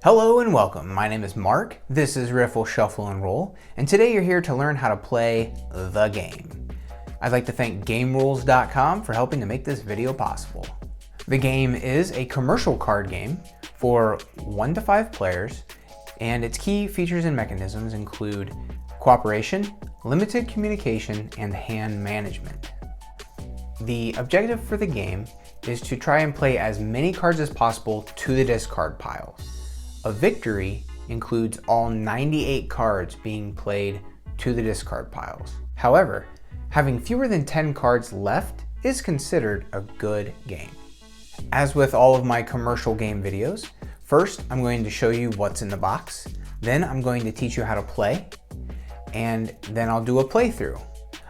Hello and welcome. My name is Mark. This is Riffle, Shuffle, and Roll, and today you're here to learn how to play the game. I'd like to thank GameRules.com for helping to make this video possible. The game is a commercial card game for 1 to 5 players, and its key features and mechanisms include cooperation, limited communication, and hand management. The objective for the game is to try and play as many cards as possible to the discard pile. A victory includes all 98 cards being played to the discard piles. However, having fewer than 10 cards left is considered a good game. As with all of my commercial game videos, first I'm going to show you what's in the box, then I'm going to teach you how to play, and then I'll do a playthrough.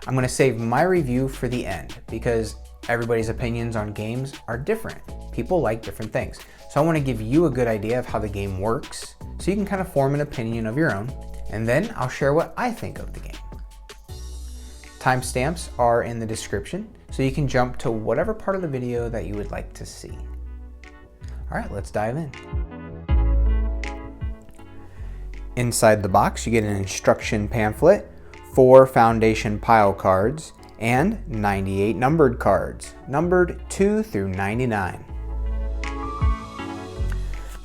I'm going to save my review for the end because everybody's opinions on games are different. People like different things. So I want to give you a good idea of how the game works so you can kind of form an opinion of your own, and then I'll share what I think of the game. Timestamps are in the description so you can jump to whatever part of the video that you would like to see. All right, let's dive in. Inside the box, you get an instruction pamphlet, 4 foundation pile cards, and 98 numbered cards, numbered 2 through 99.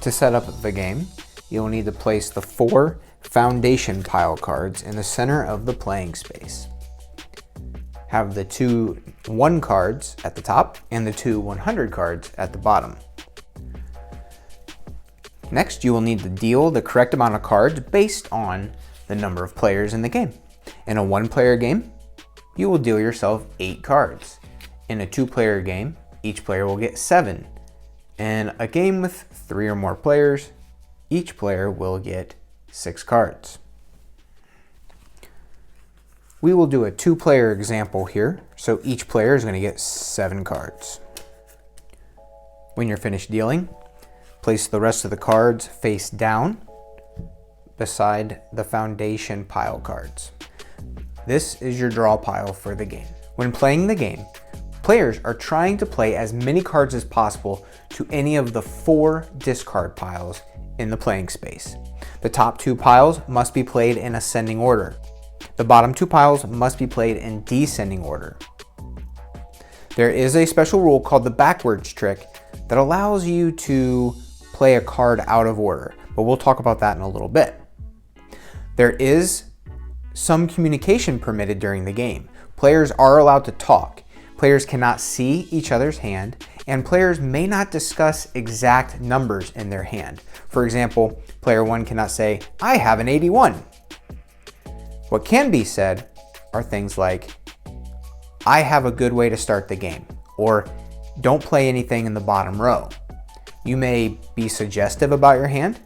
To set up the game, you'll need to place the 4 foundation pile cards in the center of the playing space. Have the 2 1 cards at the top and the 2 100 cards at the bottom. Next, you will need to deal the correct amount of cards based on the number of players in the game. In a 1-player game, you will deal yourself 8 cards. In a 2-player game, each player will get 7. In a game with 3 or more players, each player will get 6 cards. We will do a 2-player example here, so each player is going to get 7 cards. When you're finished dealing, place the rest of the cards face down beside the foundation pile cards. This is your draw pile for the game. When playing the game, players are trying to play as many cards as possible to any of the 4 discard piles in the playing space. The top 2 piles must be played in ascending order. The bottom 2 piles must be played in descending order. There is a special rule called the backwards trick that allows you to play a card out of order, but we'll talk about that in a little bit. There is some communication permitted during the game. Players are allowed to talk. Players cannot see each other's hand, and players may not discuss exact numbers in their hand. For example, player 1 cannot say, "I have an 81." What can be said are things like, "I have a good way to start the game," or "Don't play anything in the bottom row." You may be suggestive about your hand,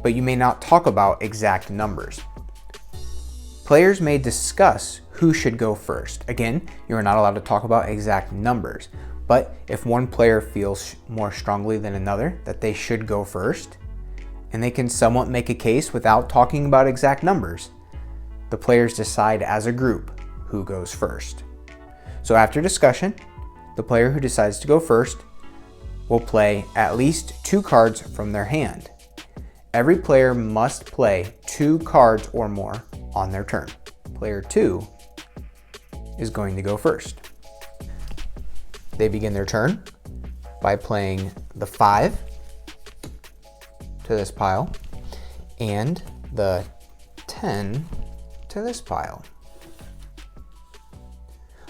but you may not talk about exact numbers. Players may discuss who should go first. Again, you are not allowed to talk about exact numbers, but if one player feels more strongly than another that they should go first, and they can somewhat make a case without talking about exact numbers, the players decide as a group who goes first. So after discussion, the player who decides to go first will play at least 2 cards from their hand. Every player must play 2 cards or more on their turn. Player 2 is going to go first. They begin their turn by playing the 5 to this pile and the 10 to this pile.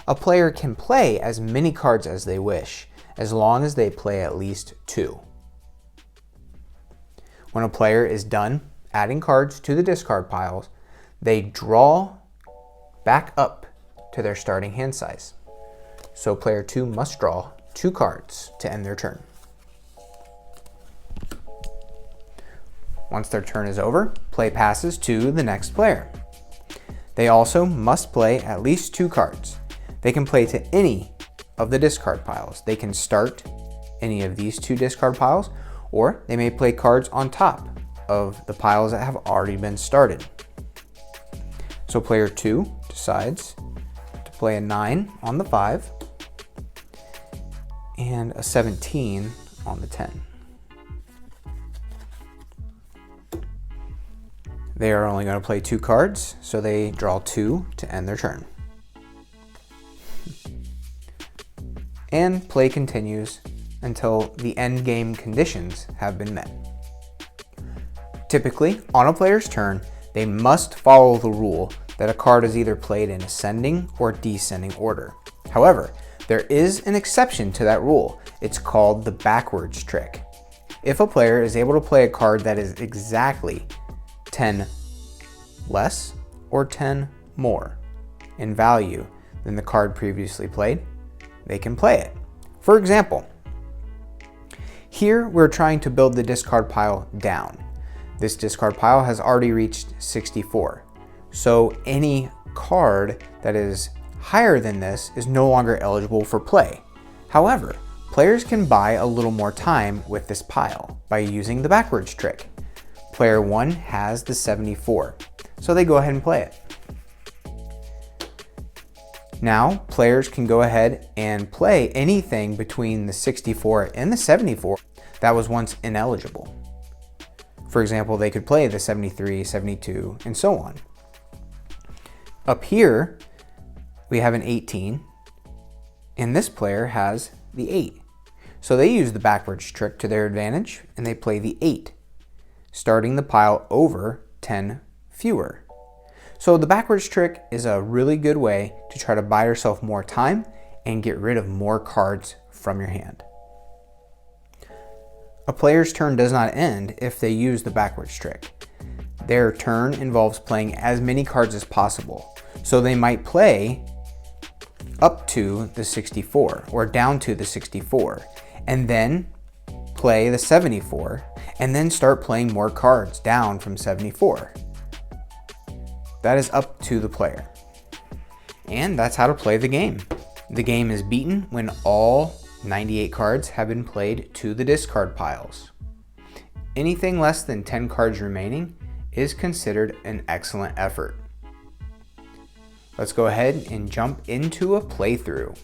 A player can play as many cards as they wish, as long as they play at least 2. When a player is done adding cards to the discard piles, they draw back up to their starting hand size. So player 2 must draw 2 cards to end their turn. Once their turn is over, play passes to the next player. They also must play at least 2 cards. They can play to any of the discard piles. They can start any of these 2 discard piles, or they may play cards on top of the piles that have already been started. So player 2 decides to play a 9 on the 5 and a 17 on the 10. They are only going to play 2 cards, so they draw 2 to end their turn. And play continues until the end game conditions have been met. Typically, on a player's turn, they must follow the rule that a card is either played in ascending or descending order. However, there is an exception to that rule. It's called the backwards trick. If a player is able to play a card that is exactly 10 less or 10 more in value than the card previously played, they can play it. For example, here we're trying to build the discard pile down. This discard pile has already reached 64. So any card that is higher than this is no longer eligible for play. However, players can buy a little more time with this pile by using the backwards trick. Player 1 has the 74, so they go ahead and play it. Now, players can go ahead and play anything between the 64 and the 74 that was once ineligible. For example, they could play the 73, 72, and so on. Up here, we have an 18, and this player has the 8. So they use the backwards trick to their advantage, and they play the 8, starting the pile over 10 fewer. So the backwards trick is a really good way to try to buy yourself more time and get rid of more cards from your hand. A player's turn does not end if they use the backwards trick. Their turn involves playing as many cards as possible. So they might play up to the 64 or down to the 64 and then play the 74 and then start playing more cards down from 74. That is up to the player. And that's how to play the game. The game is beaten when all 98 cards have been played to the discard piles. Anything less than 10 cards remaining is considered an excellent effort. Let's go ahead and jump into a playthrough.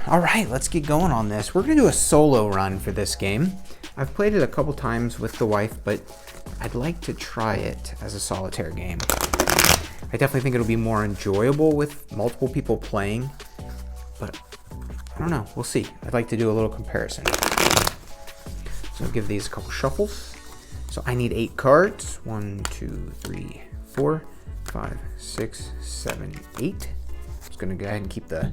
All right, let's get going on this. We're gonna do a solo run for this game. I've played it a couple times with the wife, but I'd like to try it as a solitaire game. I definitely think it'll be more enjoyable with multiple people playing, but I don't know, we'll see. I'd like to do a little comparison. So I'll give these a couple shuffles. So I need 8 cards. 1, 2, 3, 4, 5, 6, 7, 8. Just gonna go ahead and keep the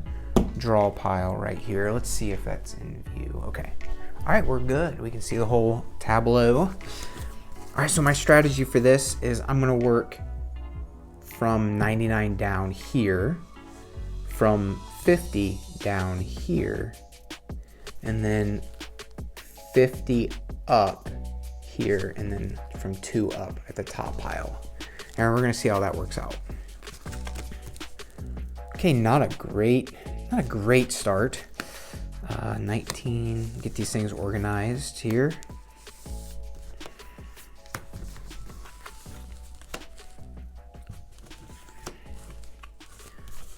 draw pile right here. Let's see if that's in view. Okay. All right, we're good. We can see the whole tableau. All right, so my strategy for this is I'm gonna work from 99 down here, from 50 down here, and then 50 up here, and then from 2 up at the top pile. And we're gonna see how that works out. Okay, not a great start. 19, get these things organized here.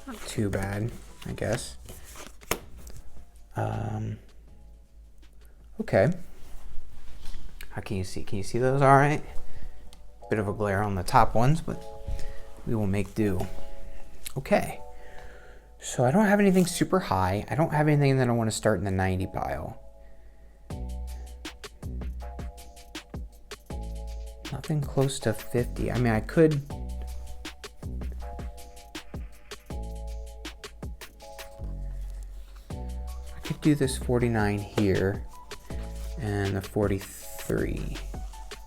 Not too bad, I guess. Okay. How can you see? Can you see those all right? Bit of a glare on the top ones, but we will make do. Okay. So I don't have anything super high. I don't have anything that I want to start in the 90 pile. Nothing close to 50. I mean, I could do this 49 here and the 43.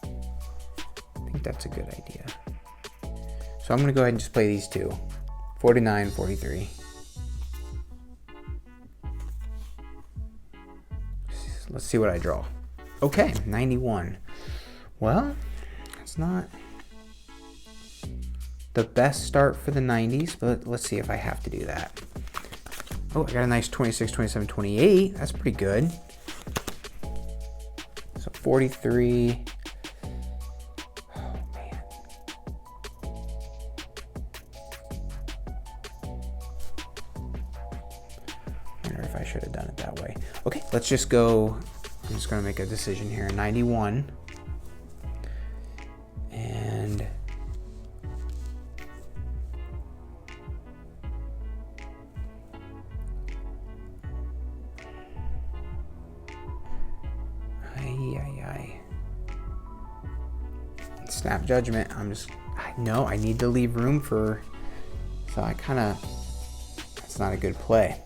I think that's a good idea. So I'm going to go ahead and just play these two. 49, 43. Let's see what I draw. Okay, 91. Well, it's not the best start for the 90s, but let's see if I have to do that. Oh, I got a nice 26, 27, 28. That's pretty good. So 43. Oh, man. I wonder if I should have done it that way. Okay, let's just go. I'm just going to make a decision here. 91. Ay. Snap judgment. I need to leave room for, so that's not a good play.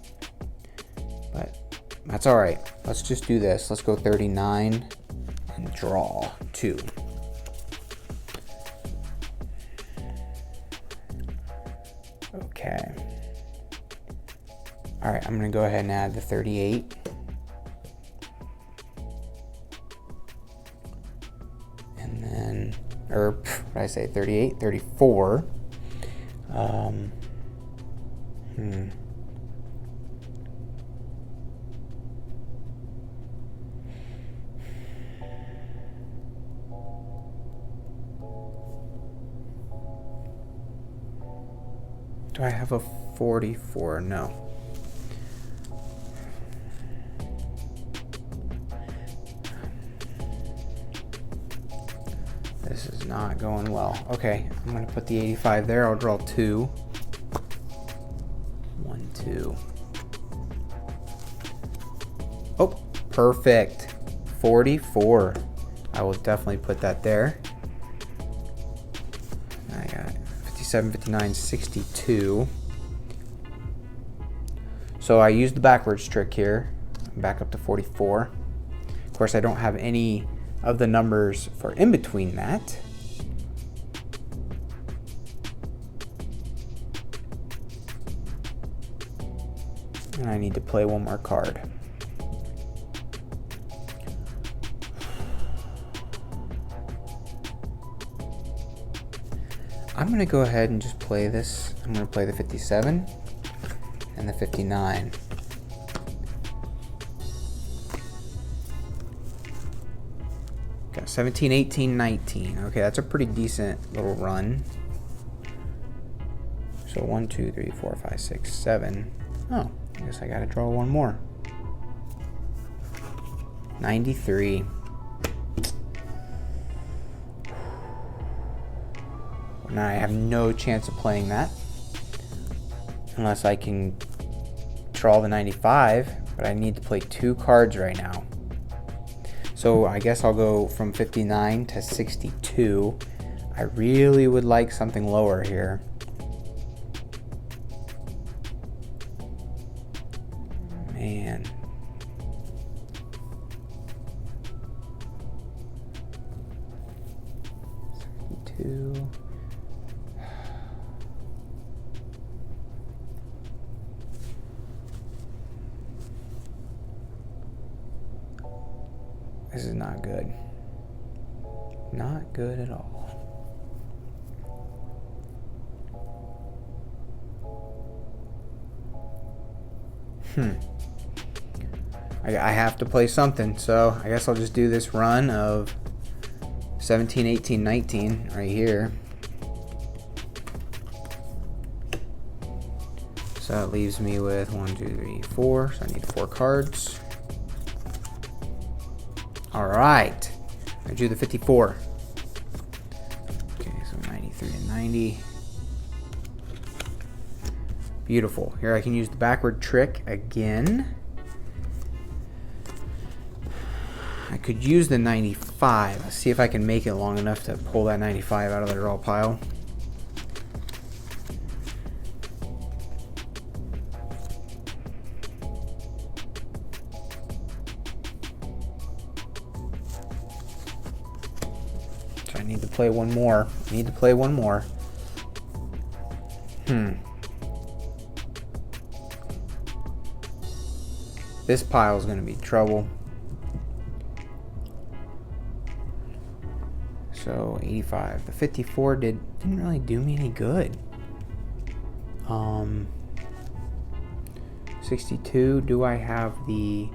But that's all right. Let's just do this. Let's go 39 and draw 2. Okay. All right, I'm gonna go ahead and add the 38. And then, or what did I say, 38, 34. Do I have a 44? No. This is not going well. Okay, I'm gonna put the 85 there. I'll draw 2. 1, 2. Oh, perfect. 44. I will definitely put that there. I got 57, 59, 62. So I used the backwards trick here. Back up to 44. Of course, I don't have any of the numbers for in between that. And I need to play one more card. I'm gonna go ahead and just play this. I'm gonna play the 57 and the 59. Got 17, 18, 19. Okay, that's a pretty decent little run. So 1, 2, 3, 4, 5, 6, 7. Oh, I guess I gotta draw one more. 93. Now I have no chance of playing that unless I can draw the 95, but I need to play 2 cards right now. So I guess I'll go from 59 to 62. I really would like something lower here. Man. Two. This is not good. Not good at all. I have to play something, so I guess I'll just do this run of 17, 18, 19 right here. So that leaves me with 1, 2, 3, 4. So I need 4 cards. All right, I drew the 54. Okay, so 93 and 90. Beautiful. Here I can use the backward trick again. I could use the 95. Let's see if I can make it long enough to pull that 95 out of the draw pile. So I need to play one more. This pile is going to be trouble. So 85. The 54 didn't really do me any good. 62. Do I have the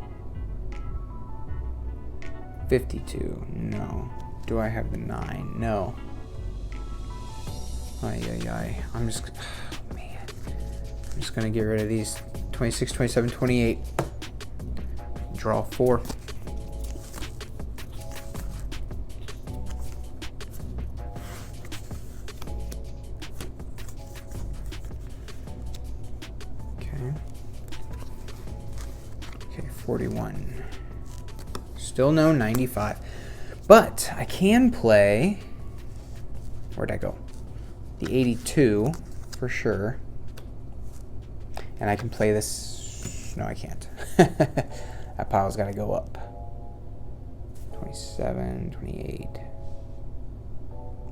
52? No. Do I have the 9? No. Ay. I'm just gonna get rid of these. 26, 27, 28. Draw 4. Okay, 41. Let's Still no 95. But I can play, where'd I go? The 82 for sure. And I can play this, no I can't. That pile's gotta go up. 27, 28.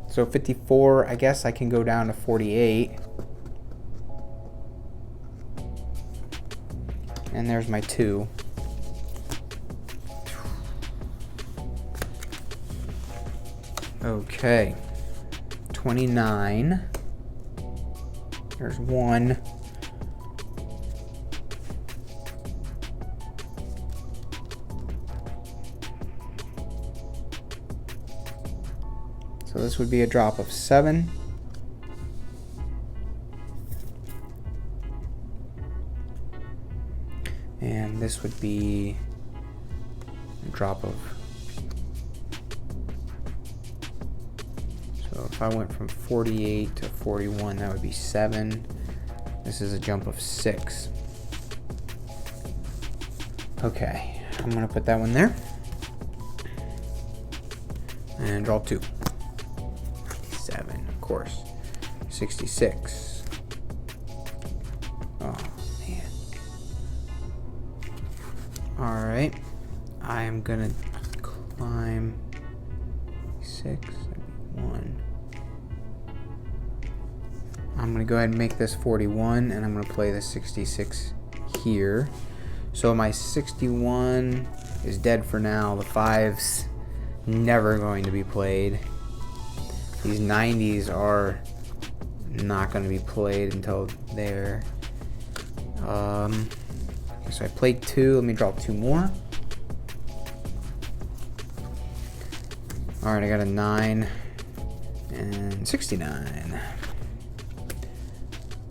So 54, I guess I can go down to 48. And there's my 2. Okay. 29. There's 1. So this would be a drop of 7. And this would be a drop of, so if I went from 48 to 41, that would be 7. This is a jump of 6. Okay, I'm gonna put that one there. And draw 2. 7, of course. 66. Oh, man. Alright. I am gonna climb 6, 1. I'm gonna go ahead and make this 41, and I'm gonna play the 66 here. So my 61 is dead for now. The 5's never going to be played. These 90s are not going to be played until there. So I played 2. Let me draw 2 more. Alright, I got a 9 and 69.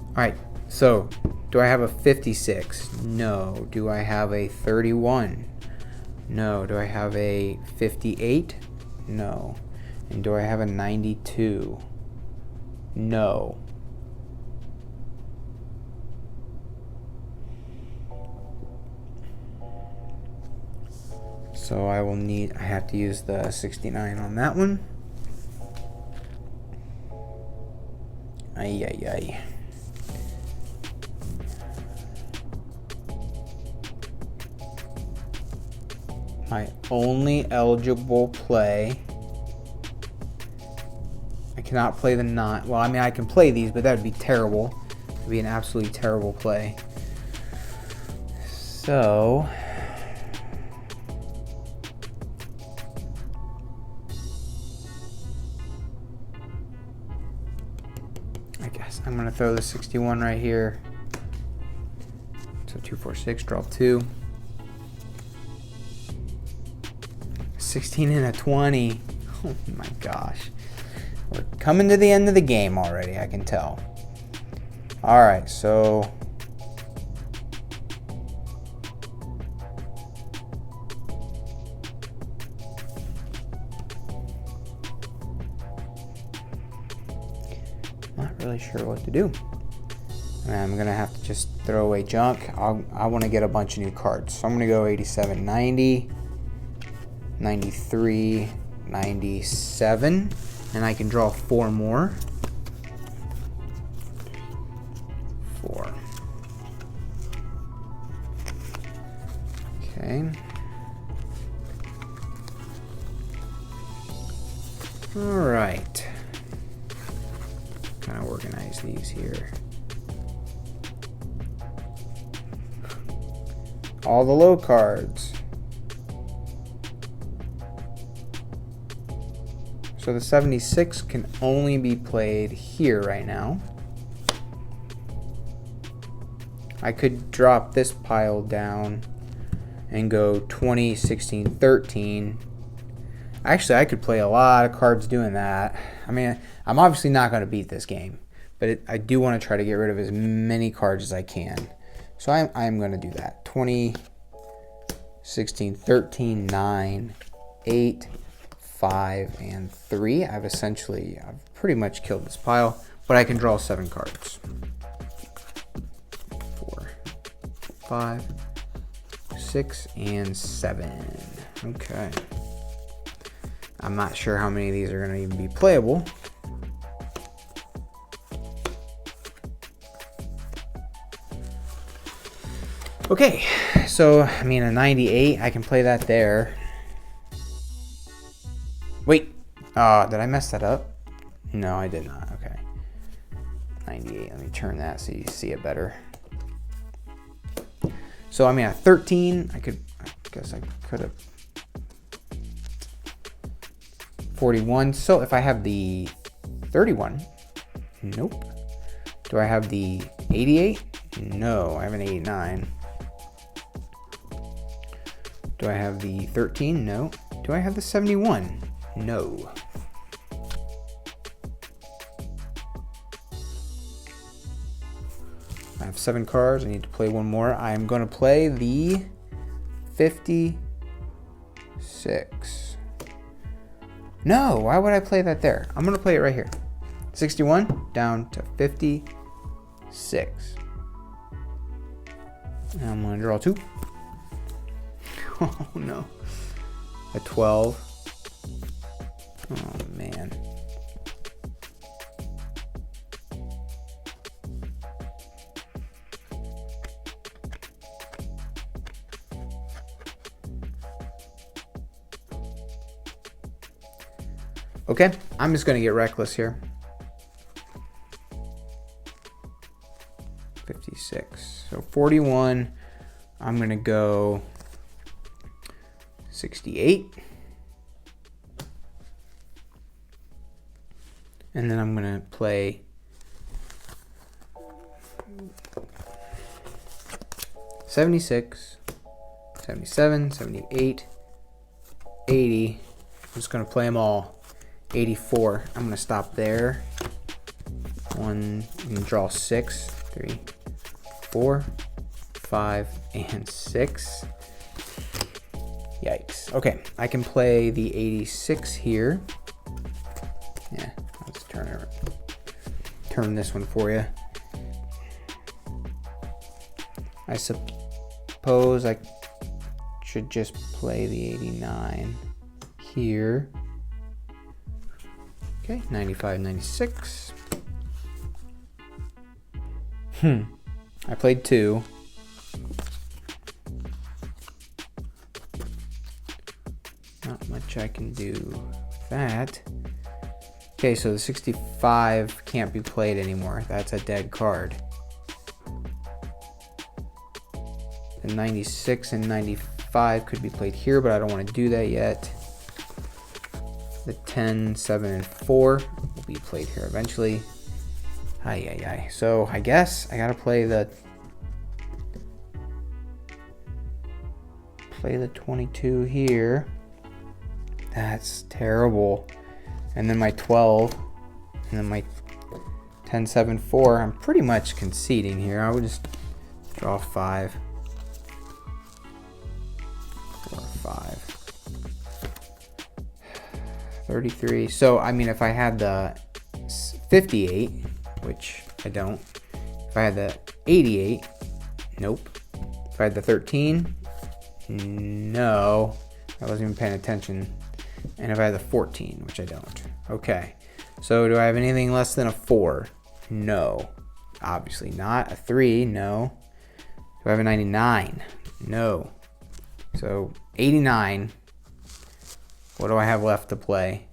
Alright, so do I have a 56? No. Do I have a 31? No. Do I have a 58? No. And do I have a 92? No. So I have to use the 69 on that one. Ay, ay, ay. My only eligible play. I cannot play the 9. Well, I mean, I can play these, but that would be terrible. It would be an absolutely terrible play. So I guess I'm gonna throw the 61 right here. So 2, 4, 6, draw 2. 16 and a 20. Oh my gosh. We're coming to the end of the game already, I can tell. Alright, so not really sure what to do. And I'm gonna have to just throw away junk. I want to get a bunch of new cards. So I'm gonna go 87, 90, 93, 97. And I can draw 4 more. 4. Okay. All right. Kind of organize these here. All the low cards. So the 76 can only be played here right now. I could drop this pile down and go 20, 16, 13. Actually, I could play a lot of cards doing that. I mean, I'm obviously not going to beat this game, but I do want to try to get rid of as many cards as I can. So I'm going to do that. 20, 16, 13, 9, 8, 5, and 3. I've pretty much killed this pile, but I can draw 7 cards. 4, 5, 6, and 7. Okay. I'm not sure how many of these are going to even be playable. Okay, so, I mean, a 98, I can play that there. Wait, did I mess that up? No, I did not, okay. 98, let me turn that so you see it better. So, I mean, a 13, I guess I could have. 41, so if I have the 31, nope. Do I have the 88? No, I have an 89. Do I have the 13? No. Do I have the 71? No. I have 7 cards. I need to play one more. I'm going to play the 56. No, why would I play that there? I'm going to play it right here. 61 down to 56. And I'm going to draw 2. Oh no. A 12. Oh man. Okay, I'm just gonna get reckless here. 56. So 41. I'm gonna go 68. And then I'm going to play 76, 77, 78, 80. I'm just going to play them all. 84. I'm going to stop there. 1, and draw 6, 3, 4, 5, and 6. Yikes. Okay, I can play the 86 here. Yeah, let's turn this one for you. I suppose I should just play the 89 here. Okay, 95, 96. I played 2. Not much I can do with that. Okay, so the 65 can't be played anymore. That's a dead card. The 96 and 95 could be played here, but I don't want to do that yet. The 10, 7, and 4 will be played here eventually. So I guess I gotta play the 22 here. That's terrible. And then my 12, and then my 10, 7, 4. I'm pretty much conceding here. I would just draw 5. 4, 5. 33. So, I mean, if I had the 58, which I don't. If I had the 88, nope. If I had the 13, no. I wasn't even paying attention. And if I had the 14, which I don't. Okay. So do I have anything less than a 4? No. Obviously not. A 3, no. Do I have a 99? No. So 89. What do I have left to play?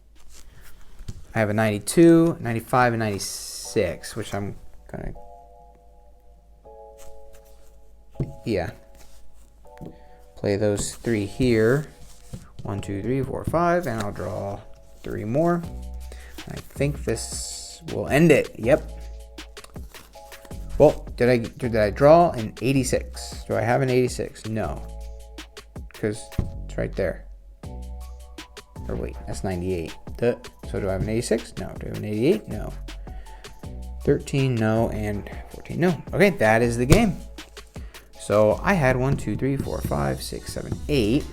I have a 92, 95, and 96, which I'm gonna, yeah, play those 3 here. 1, 2, 3, 4, 5, and I'll draw 3 more. I think this will end it. Yep. Well, did I draw an 86? Do I have an 86? No, because it's right there. Or wait, that's 98. So do I have an 86? No. Do I have an 88? No. 13, no, and 14, no. Okay, that is the game. So I had 1, 2, 3, 4, 5, 6, 7, 8,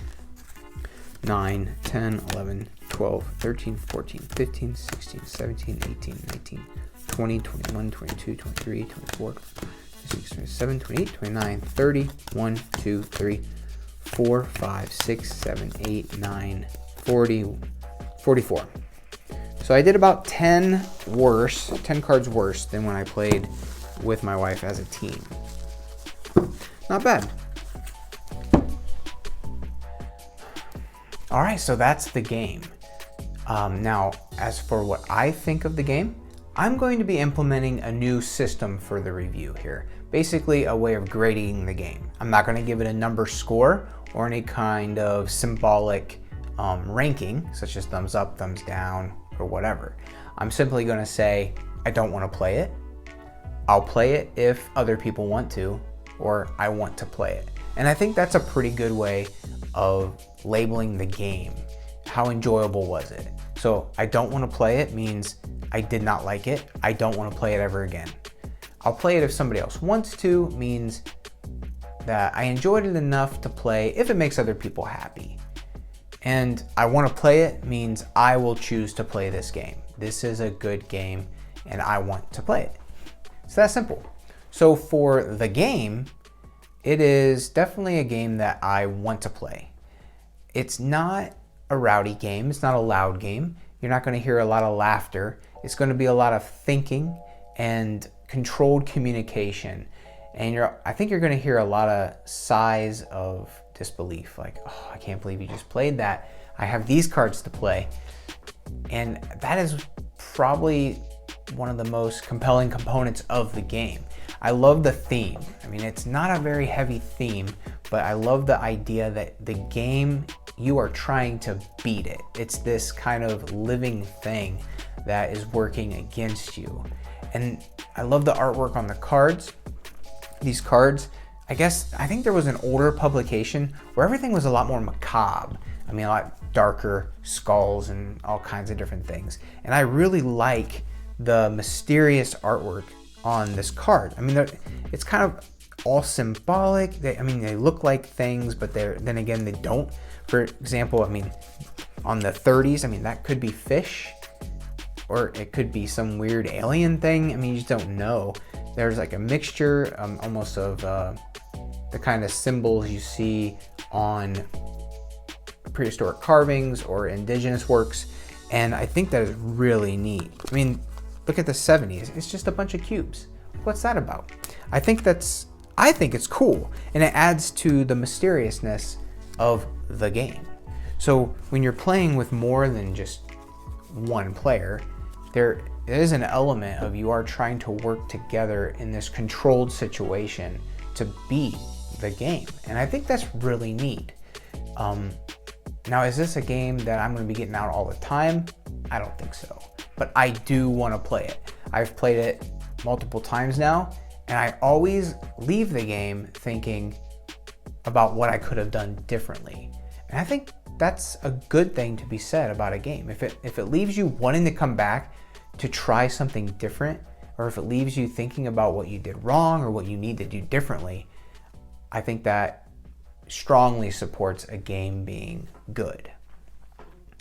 9, 10, 11, 12, 13, 14, 15, 16, 17, 18, 19, 20, 21, 22, 23, 24, 26, 27, 28, 29, 30, 1, 2, 3, 4, 5, 6, 7, 8, 9, 40, 44. So I did about 10 cards worse than when I played with my wife as a team. Not bad. All right, so that's the game. Now, as for what I think of the game, I'm going to be implementing a new system for the review here. Basically, a way of grading the game. I'm not going to give it a number score or any kind of symbolic ranking, such as thumbs up, thumbs down, or whatever. I'm simply going to say, I don't want to play it. I'll play it if other people want to, or I want to play it. And I think that's a pretty good way of labeling the game. How enjoyable was it? So I don't want to play it means I did not like it. I don't want to play it ever again. I'll play it if somebody else wants to means that I enjoyed it enough to play if it makes other people happy. And I want to play it means I will choose to play this game. This is a good game and I want to play it. It's that simple. So for the game, it is definitely a game that I want to play. It's not a rowdy game. It's not a loud game. You're not going to hear a lot of laughter. It's going to be a lot of thinking and controlled communication. And I think you're going to hear a lot of sighs of disbelief, like, oh, I can't believe you just played that. I have these cards to play. And that is probably one of the most compelling components of the game. I love the theme. I mean, it's not a very heavy theme, but I love the idea that the game, you are trying to beat it. It's this kind of living thing that is working against you. And I love the artwork on the cards. These cards, I think there was an older publication where everything was a lot more macabre. I mean, a lot darker skulls and all kinds of different things. And I really like the mysterious artwork on this card. I mean, it's kind of all symbolic. They look like things, but then again, they don't. For example, I mean, on the 30s, I mean, that could be fish, or it could be some weird alien thing. I mean, you just don't know. There's like a mixture almost of the kind of symbols you see on prehistoric carvings or indigenous works. And I think that is really neat. I mean, look at the 70s. It's just a bunch of cubes. What's that about? I think it's cool, and it adds to the mysteriousness of the game. So when you're playing with more than just one player, there is an element of you are trying to work together in this controlled situation to beat the game. And I think that's really neat. Now, is this a game that I'm going to be getting out all the time? I don't think so, but I do want to play it. I've played it multiple times now, and I always leave the game thinking about what I could have done differently. And I think that's a good thing to be said about a game. If it leaves you wanting to come back to try something different, or if it leaves you thinking about what you did wrong or what you need to do differently, I think that strongly supports a game being good.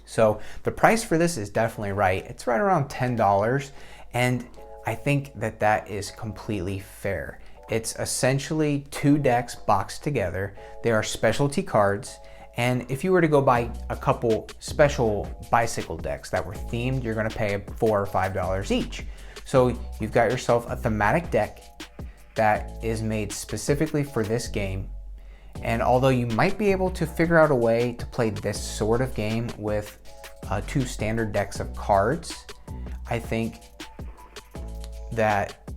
So the price for this is definitely right. It's right around $10, and I think that is completely fair. It's essentially 2 decks boxed together. They are specialty cards, and if you were to go buy a couple special bicycle decks that were themed, you're going to pay $4 or $5 each. So you've got yourself a thematic deck that is made specifically for this game. And although you might be able to figure out a way to play this sort of game with 2 standard decks of cards, I think that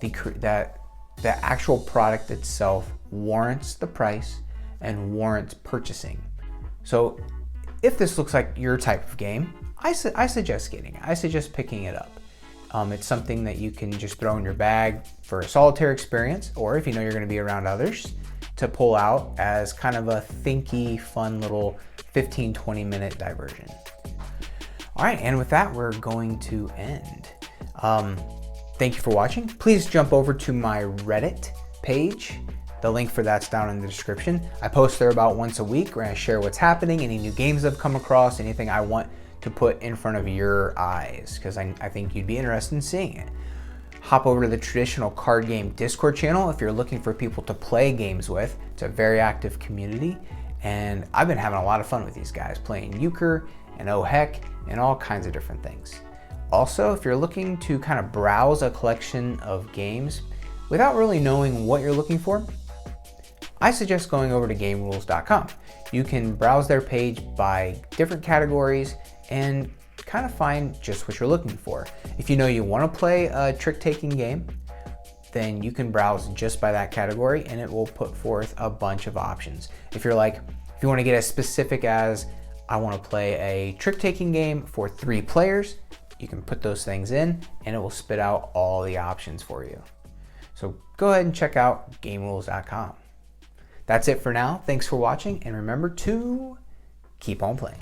the actual product itself warrants the price and warrants purchasing. So if this looks like your type of game, I suggest getting it. I suggest picking it up. It's something that you can just throw in your bag for a solitaire experience, or if you know you're going to be around others, to pull out as kind of a thinky, fun little 15-20 minute diversion. All right, and with that, we're going to end. Thank you for watching. Please jump over to my Reddit page. The link for that's down in the description. I post there about once a week where I share what's happening, any new games I've come across, anything I want to put in front of your eyes, because I think you'd be interested in seeing it. Hop over to the traditional card game Discord channel if you're looking for people to play games with. It's a very active community. And I've been having a lot of fun with these guys, playing euchre and oh heck and all kinds of different things. Also, if you're looking to kind of browse a collection of games without really knowing what you're looking for, I suggest going over to GameRules.com. You can browse their page by different categories and kind of find just what you're looking for. If you know you want to play a trick-taking game, then you can browse just by that category and it will put forth a bunch of options. If you want to get as specific as, I want to play a trick-taking game for 3 players, you can put those things in and it will spit out all the options for you. So go ahead and check out GameRules.com. That's it for now. Thanks for watching, and remember to keep on playing.